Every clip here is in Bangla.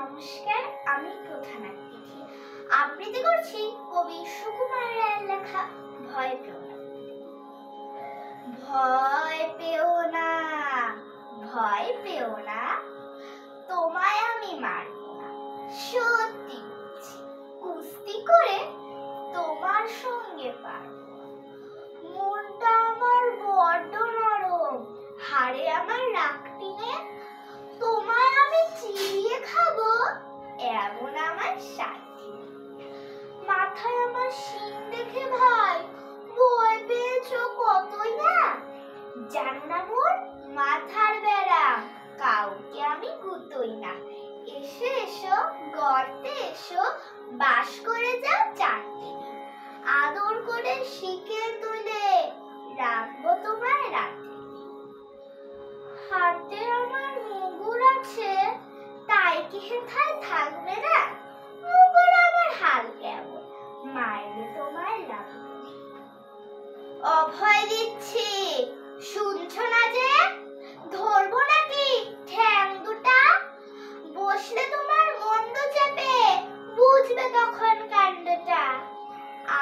নমস্কার, আমি প্রধান অতিথি আবৃত্তি করছি কবি সুকুমার রায়ের লেখা ভয় পেও না। ভয় পেও না, ভয় পেও না, তোমায় আমি মারব না। সত্যি বলছি, কুস্তি করে তোমার সঙ্গে পারব। মনটা আমার বড্ড নরম, হাড়ে আমার রাখটি নে, তোমায় আমি চিবিয়ে খাবো এমন আমার সাথী। মাথায় আমার শিং দেখে ভাই ভয় পেয়েছো কতই না, জানো না মোর মাথার বেড়া, কাউকে আমি গুতোই না। এসো এসো গর্তে এসো, বাস করে যাও 4 দিন, আদর করে শিকে তুলে রাখবো তোমায় রাতে। হাতে আমার মুগুর আছে, তাই কি হেথায় থাকবে না? মুগুর আমার হাল কেমন, মাইলে তোমায় লাগবে। অভয় দিচ্ছি, শুনছো না যে? ধরবো নাকি ঠ্যাং দুটা? বসলে তোমার মন্দ চেপে, বুঝবে তখন কাণ্ডটা।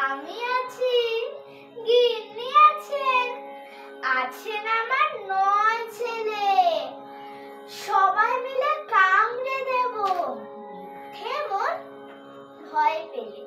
আমি আছি, গিন্নি আছেন, আছেন আমার 9 ছেলে, সবাই মিলে কামড়ে দেব মিথ্যে মন ভয় পেলে।